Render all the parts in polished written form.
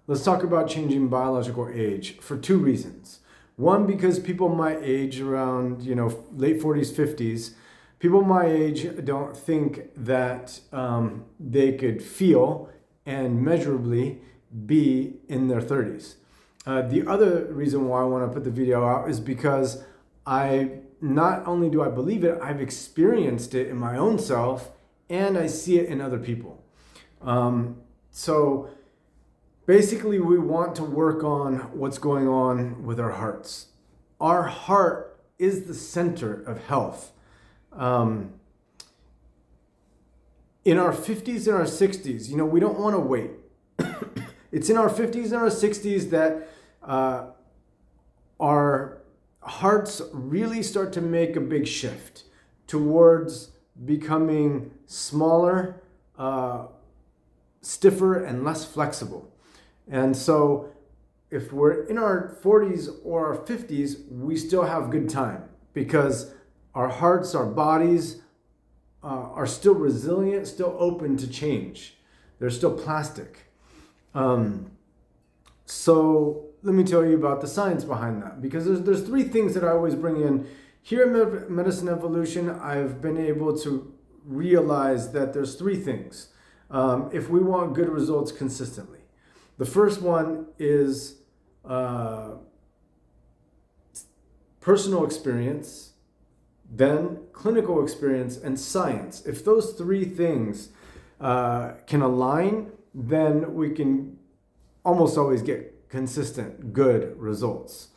let's talk about changing biological age for two reasons. One, because people my age, around late 40s, 50s, people my age don't think that they could feel and measurably be in their 30s. The other reason why I want to put the video out is because not only do I believe it, I've experienced it in my own self, and I see it in other people. So basically, we want to work on what's going on with our hearts. Our heart is the center of health. In our 50s and our 60s, we don't want to wait. It's in our 50s and our 60s that our hearts really start to make a big shift towards becoming smaller, stiffer, and less flexible. And so if we're in our 40s or our 50s, we still have good time because our hearts, our bodies are still resilient, still open to change. They're still plastic. So let me tell you about the science behind that, because there's three things that I always bring in. Here at Medicine Evolution, I've been able to realize that there's three things if we want good results consistently. The first one is personal experience, then clinical experience, and science. If those three things can align, then we can almost always get consistent, good results.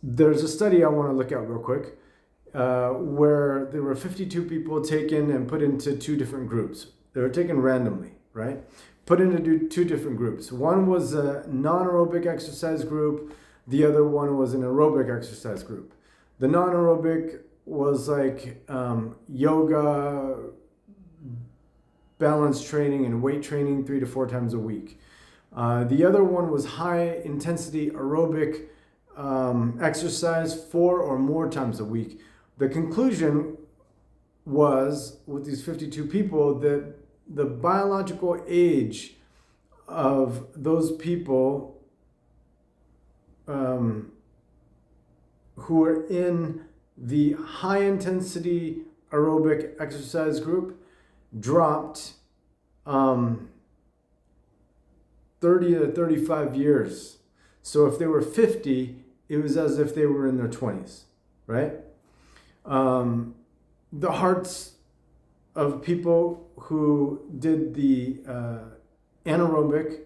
There's a study I want to look at real quick where there were 52 people taken and put into two different groups. They were taken randomly, right? Put into two different groups. One was a non-aerobic exercise group. The other one was an aerobic exercise group. The non-aerobic was like yoga, balance training, and weight training 3 to 4 times a week. The other one was high intensity aerobic exercise 4 or more times a week. The conclusion was, with these 52 people, that the biological age of those people who are in the high intensity aerobic exercise group dropped 30 to 35 years. So if they were 50, it was as if they were in their 20s, right? The hearts of people who did the anaerobic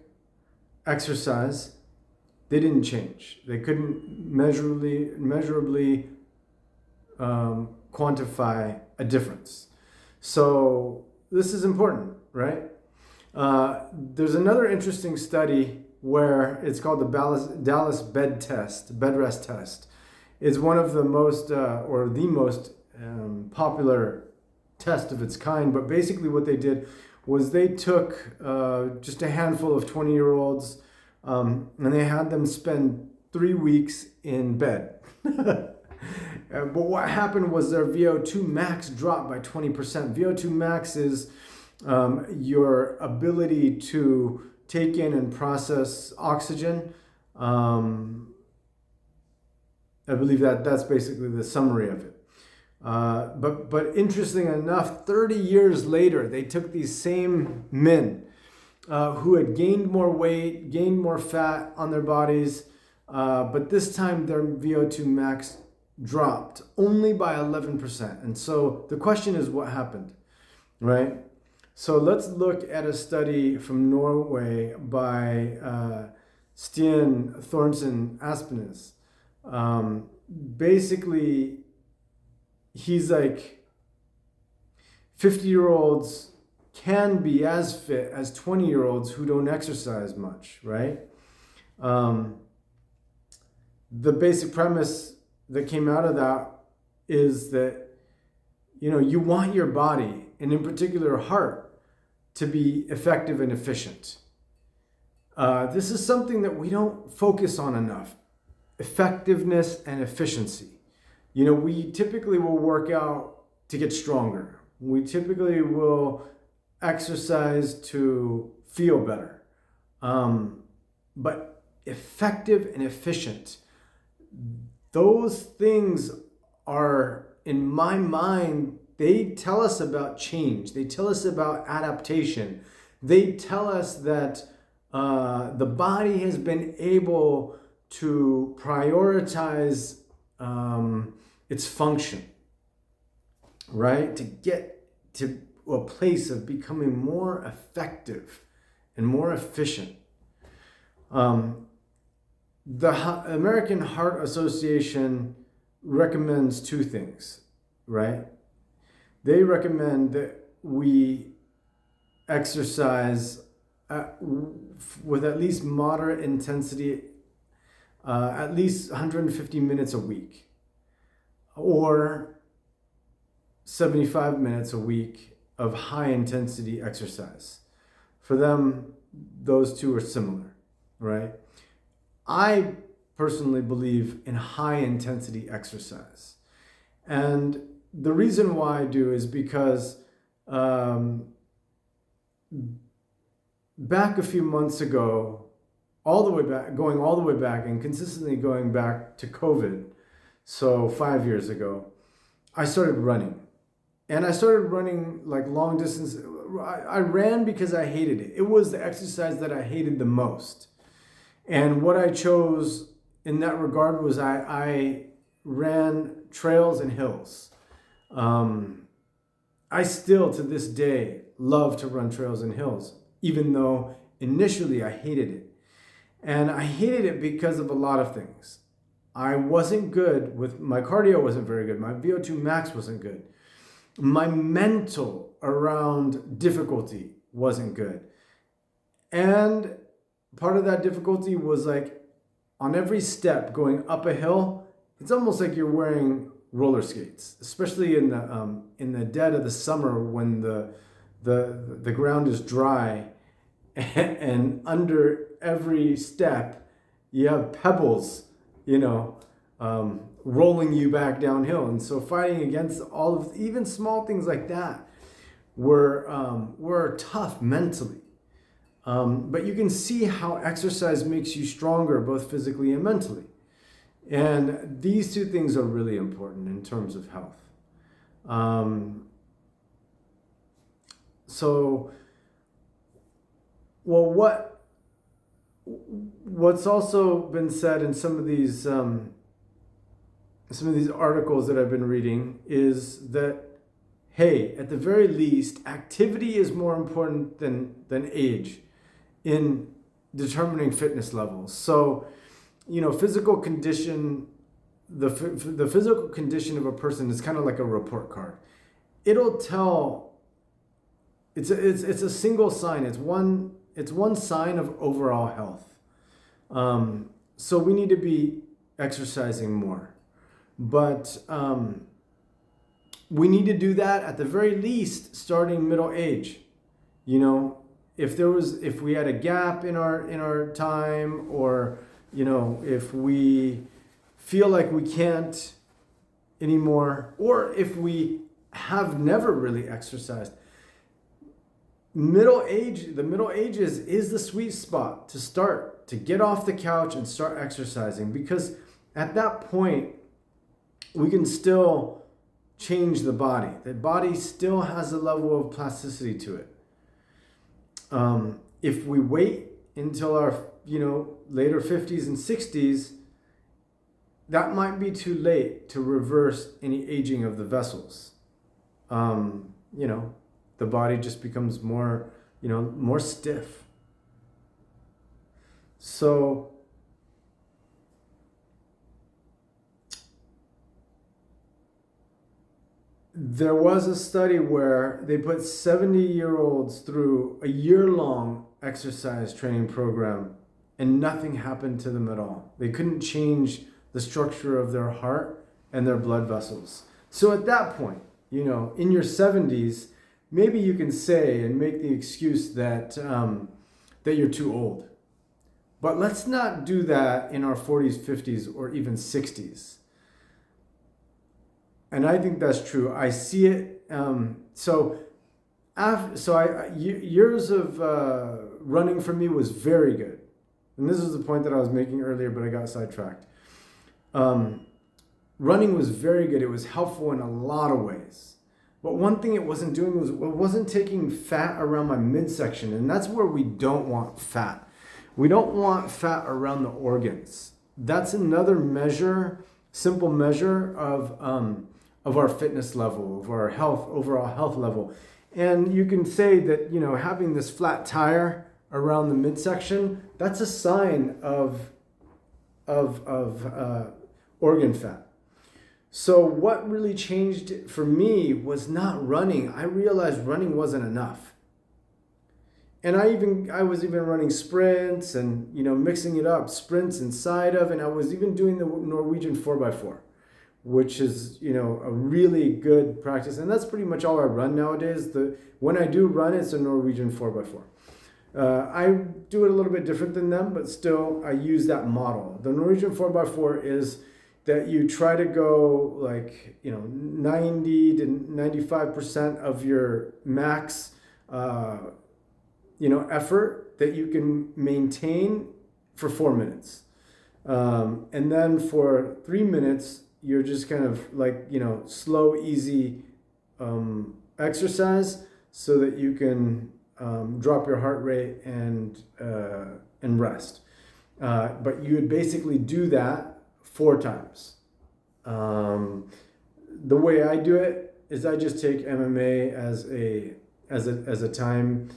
exercise, they didn't change. They couldn't measurably quantify a difference. So this is important, right? There's another interesting study where it's called the Dallas bed rest test. It's one of the most, or the most popular test of its kind. But basically what they did was they took just a handful of 20-year-olds and they had them spend 3 weeks in bed. But what happened was their VO2 max dropped by 20%. VO2 max is your ability to take in and process oxygen. I believe that's basically the summary of it. But interesting enough, 30 years later, they took these same men who had gained more weight, gained more fat on their bodies, but this time their VO2 max dropped only by 11%. And so the question is, what happened, right? So let's look at a study from Norway by Stian Thornton Aspenes. Basically, he's like 50-year-olds can be as fit as 20-year-olds who don't exercise much, right? The basic premise that came out of that is that, you want your body, and in particular heart, to be effective and efficient. This is something that we don't focus on enough. Effectiveness and efficiency. We typically will work out to get stronger. We typically will exercise to feel better. but effective and efficient. Those things are, in my mind, they tell us about change. They tell us about adaptation. They tell us that the body has been able to prioritize its function, right? To get to a place of becoming more effective and more efficient. The American Heart Association recommends two things, right? They recommend that we exercise with at least moderate intensity, at least 150 minutes a week, or 75 minutes a week of high intensity exercise. For them, those two are similar, right? I personally believe in high intensity exercise. And the reason why I do is because back a few months ago, going all the way back and consistently going back to COVID, so 5 years ago, I started running. And I started running like long distance. I ran because I hated it. It was the exercise that I hated the most. And what I chose in that regard was I ran trails and hills. I still, to this day, love to run trails and hills, even though initially I hated it. And I hated it because of a lot of things. I wasn't good with, my cardio wasn't very good. My VO2 max wasn't good. My mental around difficulty wasn't good. And part of that difficulty was like on every step going up a hill, it's almost like you're wearing roller skates, especially in the dead of the summer when the ground is dry and under every step you have pebbles, rolling you back downhill. And so fighting against all of even small things like that were tough mentally. But you can see how exercise makes you stronger, both physically and mentally. And these two things are really important in terms of health. What's also been said in some of these articles that I've been reading is that, hey, at the very least, activity is more important than age in determining fitness levels. So, physical condition, the physical condition of a person is kind of like a report card. It'll tell. It's a single sign. It's one sign of overall health. So we need to be exercising more, but we need to do that at the very least starting middle age. If we had a gap in our time, or if we feel like we can't anymore, or if we have never really exercised, the middle ages is the sweet spot to start, to get off the couch and start exercising, because at that point we can still change the body. The body still has a level of plasticity to it. If we wait until our later 50s and 60s, that might be too late to reverse any aging of the vessels. The body just becomes more stiff. So there was a study where they put 70-year-olds through a year-long exercise training program, and nothing happened to them at all. They couldn't change the structure of their heart and their blood vessels. So at that point, in your 70s, maybe you can say and make the excuse that you're too old. But let's not do that in our 40s, 50s, or even 60s. And I think that's true. I see it. Years of running for me was very good. And this is the point that I was making earlier, but I got sidetracked. Running was very good. It was helpful in a lot of ways. But one thing it wasn't doing was it wasn't taking fat around my midsection. And that's where we don't want fat. We don't want fat around the organs. That's another measure, simple measure of our fitness level, of our health, overall health level. And you can say that, having this flat tire around the midsection, that's a sign of organ fat. So what really changed for me was not running. I realized running wasn't enough. And I was even running sprints and, mixing it up, sprints inside of, and I was even doing the Norwegian 4x4, which is, a really good practice. And that's pretty much all I run nowadays. When I do run, it's a Norwegian 4x4. I do it a little bit different than them, but still I use that model. The Norwegian 4x4 is that you try to go 90 to 95% of your max, effort that you can maintain for 4 minutes. And then for 3 minutes, you're just kind of slow, easy exercise so that you can drop your heart rate and rest. But you would basically do that 4 times. The way I do it is I just take MMA as a time,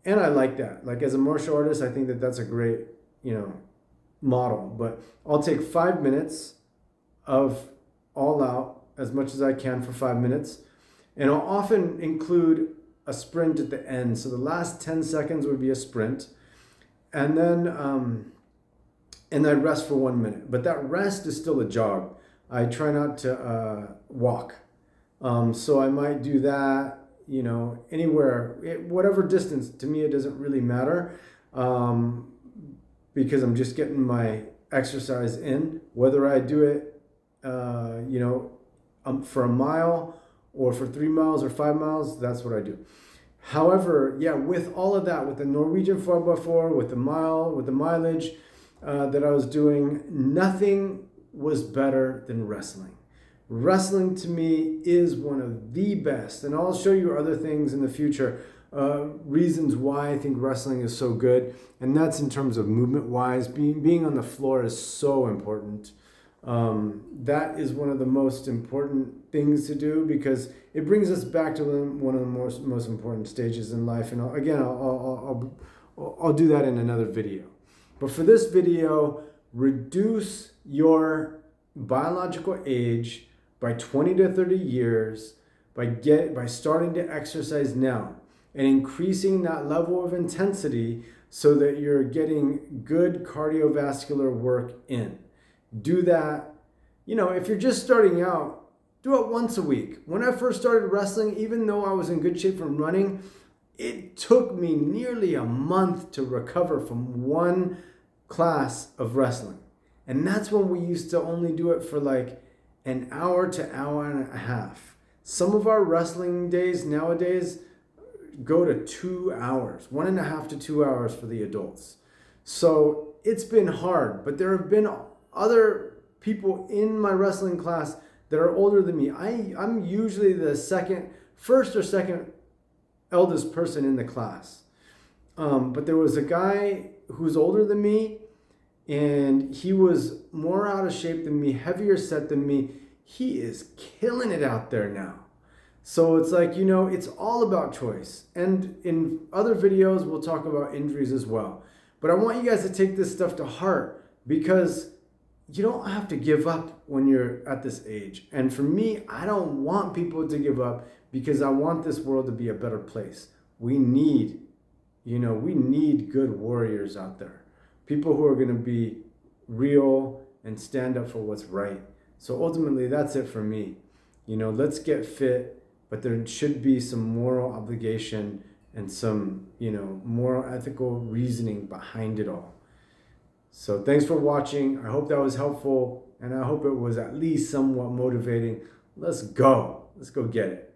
and I like that. Like as a martial artist, I think that that's a great model. But I'll take 5 minutes of all out as much as I can for 5 minutes, and I'll often include a sprint at the end. So the last 10 seconds would be a sprint, and then I rest for 1 minute. But that rest is still a jog. I try not to walk. So I might do that, anywhere, whatever distance. To me, it doesn't really matter because I'm just getting my exercise in. Whether I do it, for a mile or for 3 miles or 5 miles, that's what I do. However, with all of that, with the Norwegian 4x4, with the mileage that I was doing, nothing was better than wrestling. Wrestling to me is one of the best, and I'll show you other things in the future, reasons why I think wrestling is so good, and that's in terms of movement-wise. Being on the floor is so important. That is one of the most important things to do because it brings us back to one of the most important stages in life. And I'll do that in another video. But for this video, reduce your biological age by 20 to 30 years by starting to exercise now and increasing that level of intensity so that you're getting good cardiovascular work in. Do that. If you're just starting out, do it once a week. When I first started wrestling, even though I was in good shape from running, it took me nearly a month to recover from one class of wrestling. And that's when we used to only do it for an hour to hour and a half. Some of our wrestling days nowadays go to 2 hours, 1.5 to 2 hours for the adults. So it's been hard, but there have been other people in my wrestling class that are older than me. I'm usually the first or second eldest person in the class. But there was a guy who's older than me, and he was more out of shape than me, heavier set than me. He is killing it out there now. So it's it's all about choice. And in other videos, we'll talk about injuries as well. But I want you guys to take this stuff to heart because you don't have to give up when you're at this age. And for me, I don't want people to give up because I want this world to be a better place. We need good warriors out there. People who are going to be real and stand up for what's right. So ultimately, that's it for me. Let's get fit, but there should be some moral obligation and some, moral ethical reasoning behind it all. So thanks for watching. I hope that was helpful, and I hope it was at least somewhat motivating. Let's go get it.